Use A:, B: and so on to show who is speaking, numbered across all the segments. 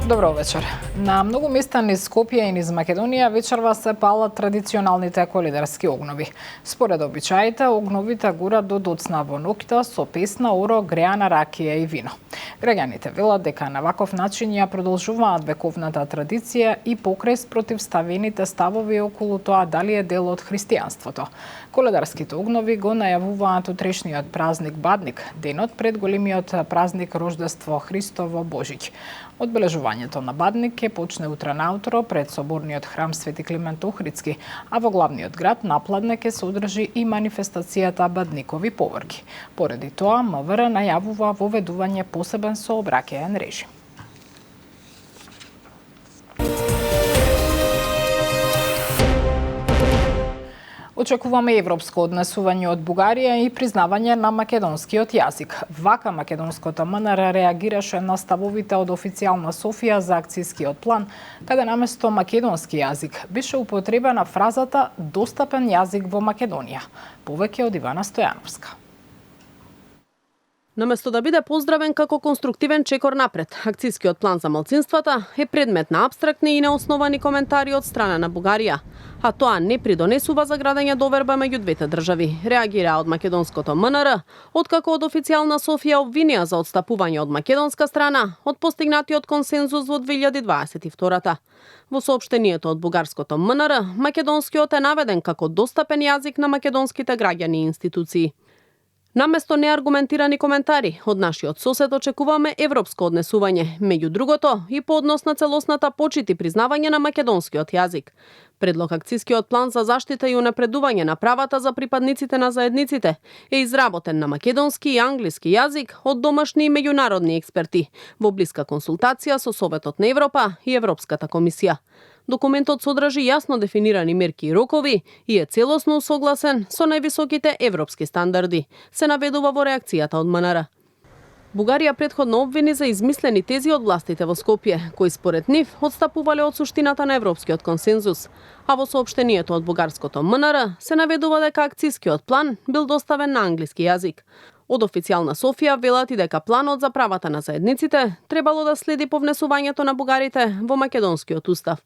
A: Добро вечер. На многу места низ Скопје и низ Македонија вечерва се палат традиционалните коледарски огнови. Според обичаите, огновите гурат до доцна во ноќта со песна, оро, греана ракија и вино. Граѓаните велат дека на ваков начин ја продолжуваат вековната традиција и покрај спротивставените ставови околу тоа дали е дел од христијанството. Коледарските огнови го најавуваат утрешниот празник Бадник, денот пред големиот празник Рождество Христово Божиќ. Одбележувањето на Бадник ќе почне утре наутро пред соборниот храм Свети Климент Охридски, а во главниот град Напладне ќе се одржи и манифестацијата Бадникови поворки. Поради тоа, МВР најавува воведување посебен сообраќаен режим. Очекуваме европско однесување од Бугарија и признавање на македонскиот јазик. Вака македонското МНР реагираше на ставовите од официјална Софија за акцијскиот план, каде наместо македонски јазик беше употребена фразата достапен јазик во Македонија. Повеќе од Ивана Стојановска.
B: Наместо да биде поздравен како конструктивен чекор напред, акцијскиот план за малцинствата е предмет на апстрактни и неосновани коментари од страна на Бугарија, а тоа не придонесува за градење доверба меѓу двете држави, реагира од македонското МНР, откако од официјална Софија обвинија за одстапување од македонска страна од постигнатиот консензус во 2022-та. Во соопштението од бугарското МНР, македонскиот е наведен како достапен јазик на македонските граѓани и институции. Наместо неаргументирани коментари, од нашиот сосед очекуваме европско однесување, меѓу другото и по однос на целосната почит и признавање на македонскиот јазик. Предлог акцијскиот план за заштита и унапредување на правата за припадниците на заедниците е изработен на македонски и англиски јазик од домашни и меѓународни експерти, во блиска консултација со Советот на Европа и Европската комисија. Документот содржи јасно дефинирани мерки и рокови и е целосно усогласен со највисоките европски стандарди, се наведува во реакцијата од МНР. Бугарија претходно обвини за измислени тези од властите во Скопје, кои според нив одстапувале од суштината на европскиот консензус, а во соопштението од бугарското МНР се наведува дека акцијскиот план бил доставен на англиски јазик. Од официјална Софија велат и дека планот за правата на заедниците требало да следи по внесувањето на бугарите во македонскиот устав.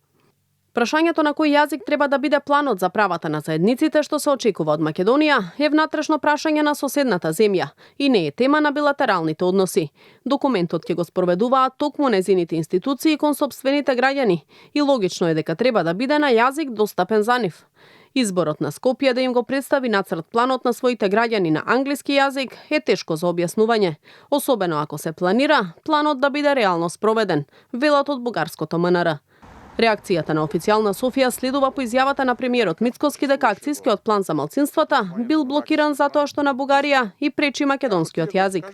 B: Прашањето на кој јазик треба да биде планот за правата на заедниците што се очекува од Македонија е внатрешно прашање на соседната земја и не е тема на билатералните односи. Документот ќе го спроведуваат токму незините институции кон сопствените граѓани и логично е дека треба да биде на јазик достапен за нив. Изборот на Скопје да им го представи нацрт планот на своите граѓани на англиски јазик е тешко за објаснување, особено ако се планира планот да биде реално спроведен, велат од бугарското МНР. Реакцијата на официјална Софија следува по изјавата на премиерот Мицкоски дека акцијскиот план за малцинствата бил блокиран затоа што на Бугарија и пречи македонскиот јазик.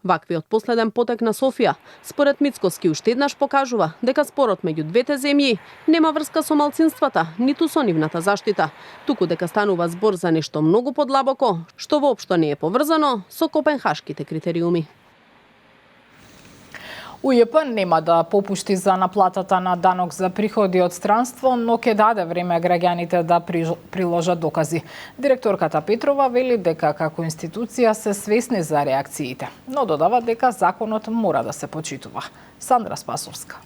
B: Ваквиот последен потек на Софија, според Мицкоски, уште еднаш покажува дека спорот меѓу двете земји нема врска со малцинствата, ниту со нивната заштита, туку дека станува збор за нешто многу подлабоко, што воопшто не е поврзано со копенхашките критериуми.
A: УЈП нема да попушти за наплатата на данок за приходи од странство, но ќе даде време граѓаните да приложат докази. Директорката Петрова вели дека како институција се свесни за реакциите, но додава дека законот мора да се почитува. Сандра Спасовска.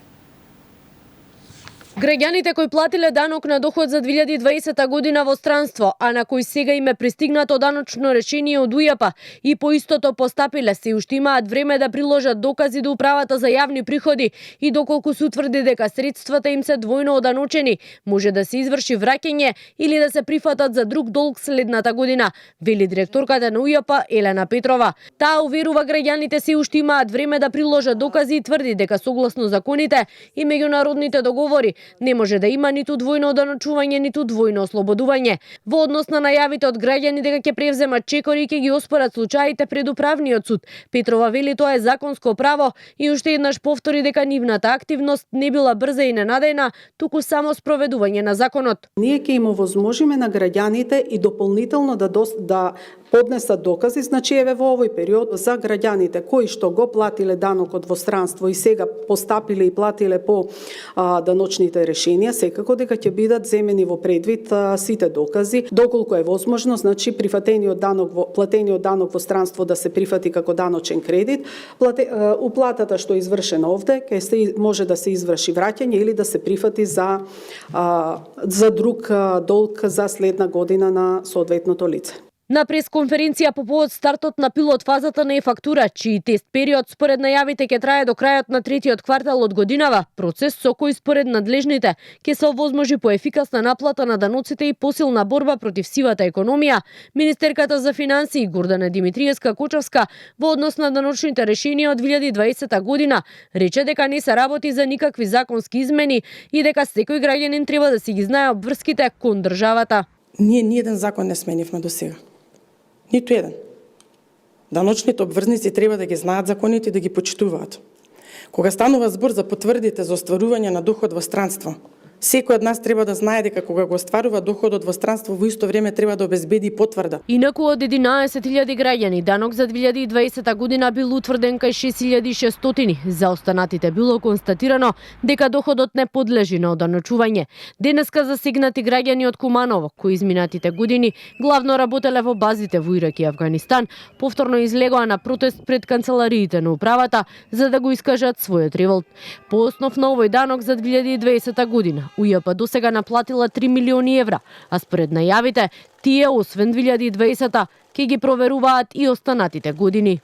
C: Граѓаните кои платиле данок на доход за 2020 година во странство, а на кои сега им е пристигнато даночно решение од УЈП и по истото постапиле, се уште имаат време да приложат докази до управата за јавни приходи и доколку се утврди дека средствата им се двојно оданочени, може да се изврши враќање или да се прифатат за друг долг следната година, вели директорката на УЈП Елена Петрова. Таа уверува граѓаните се уште имаат време да приложат докази и тврди дека согласно законите и меѓународните договори не може да има ниту двојно оданочување, ниту двојно ослободување. Во однос на најавите од граѓани дека ќе превземат чекори и ќе ги оспорат случаите пред управниот суд, Петрова вели тоа е законско право и уште еднаш повтори дека нивната активност не била брза и ненадејна, туку само спроведување на законот.
D: Ние ќе им овозможиме на граѓаните и дополнително да поднесат докази, значи еве во овој период за граѓаните кои што го платиле данокот во странство и сега постапиле и платиле по даночните решенија, секако дека ќе бидат земени во предвид сите докази, доколку е возможно, значи платениот данок во странство да се прифати како даночен кредит, уплатата што е извршена овде може да се изврши враќање или да се прифати за друг долг за следна година на соодветното лице.
C: На пресконференција по повод стартот на пилот фазата на e-фактура, чиј тест период според најавите ќе трае до крајот на третиот квартал од годинава, процес со кој според надлежните ќе се овозможи поефикасна наплата на даноците и посилна борба против сивата економија, министерката за финансии Гордана Димитриевска-Кочовска во однос на даночните решенија од 2020 година рече дека не се работи за никакви законски измени и дека секој граѓанин треба да си ги знае обврските кон државата.
E: Ние ниеден закон не сменивме до сега. Ниту еден. Даночните обврзници треба да ги знаат законите и да ги почитуваат. Кога станува збор за потврдите за остварување на доход во странство, секој од нас треба да знае дека кога го остварува доходот во странство, во исто време треба да обезбеди и потврда.
C: Инаку од 11.000 граѓани данок за 2020 година бил утврден кај 6.600. За останатите било констатирано дека доходот не подлежи на оданочување. Денеска засегнати граѓани од Куманово, кои изминатите години главно работеле во базите во Ирак и Авганистан, повторно излегоа на протест пред канцелариите на управата за да го искажат својот револт. По основ на овој данок за 2020 година УЈП до сега наплатила 3 милиони евра, а според најавите, тие освен 2020-та ќе ги проверуваат и останатите години.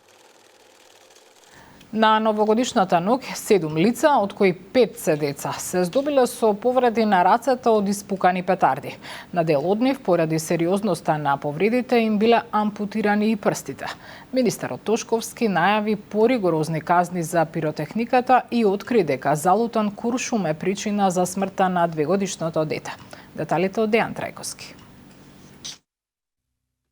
A: На новогодишната ноќ 7 лица, од кои 5 се деца, се здобиле со повреди на рацете од испукани петарди. На дел од нив, поради сериозноста на повредите, им биле ампутирани и прстите. Министерот Тошковски најави поригорозни казни за пиротехниката и откри дека залутан куршум е причина за смртта на 2-годишното дете. Деталите од Дејан Трајковски.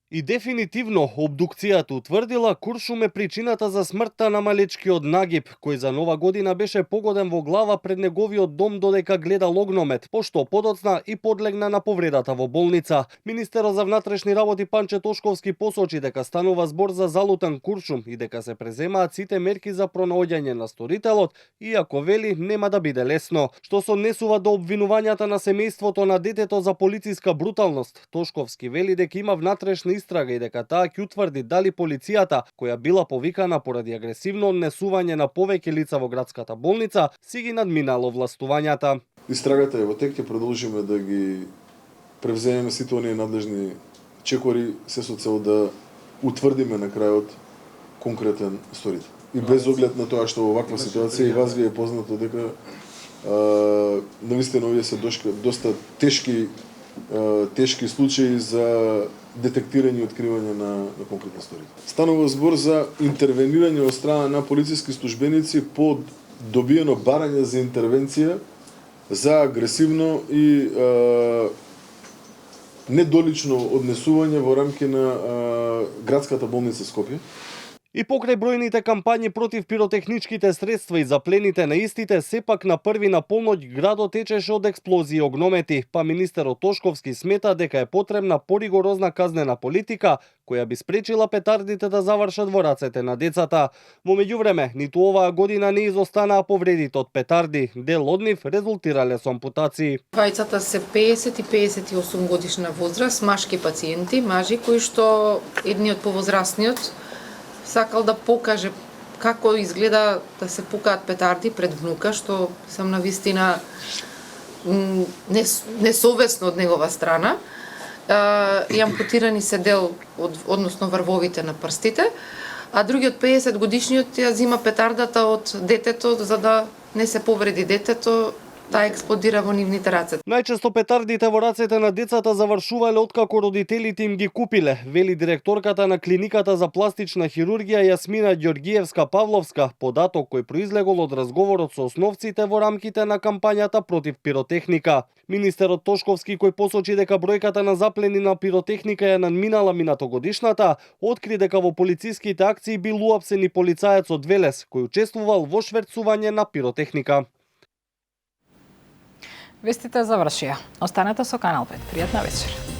F: И дефинитивно обдукцијата утврдила куршум е причината за смртта на малечкиот Нагиб, кој за нова година беше погоден во глава пред неговиот дом додека гледал огномет, пошто подоцна и подлегна на повредата во болница. Министерот за внатрешни работи Панче Тошковски посочи дека станува збор за залутан куршум и дека се преземаат сите мерки за пронаоѓање на сторителот, иако вели нема да биде лесно. Што се однесува до обвинувањата на семејството на детето за полициска бруталност, Тошковски вели дека има внатрешна истрага и дека таа ќе утврди дали полицијата, која била повикана поради агресивно однесување на повеќе лица во градската болница, си ги надминало властувањата.
G: Истрагата е во тек, ќе продолжиме да ги превземеме сите оние надлежни чекори, се со цел да утврдиме на крајот конкретен сторител. И без оглед на тоа што во ваква ситуација и вас ви е познато дека навистина овие се доста тешки случаи за детектирање и откривање на конкретни сторители. Станува збор за интервенирање од страна на полициски службеници по добиено барање за интервенција за агресивно и недолично однесување во рамки на градската болница Скопје.
F: И покрај бројните кампањи против пиротехничките средства и заплените на истите, сепак на први на полноќ градот течеше од експлозии и огномети, па министерот Тошковски смета дека е потребна поригорозна казнена политика, која би спречила петардите да завршат во рацете на децата. Во меѓувреме, ниту оваа година не изостанаа повредите од петарди, дел од нив резултирале со ампутации.
H: Двајцата се 50 и 58 годишна возраст, машки пациенти, мажи кои што едниот повозрастниот сакал да покаже како изгледа да се пукаат петарди пред внука, што сам навистина несовесно од негова страна. И ампутирани се дел, односно врвовите на прстите, а другиот 50 годишниот ја зима петардата од детето за да не се повреди детето, таа експлодира во нивните раце.
F: Најчесто петардите во рацете на децата завршувале откако родителите им ги купиле, вели директорката на клиниката за пластична хирургија Јасмина Ѓоргиевска-Павловска, податок кој произлегол од разговорот со основците во рамките на кампањата против пиротехника. Министерот Тошковски, кој посочи дека бројката на заплени на пиротехника ја надминала минатогодишната, откри дека во полициските акции бил уапсен и полицаец од Велес, кој учествувал во шверцување на пиротехника.
A: Вестите завршија. Останете со Канал 5. Пријатна вечер.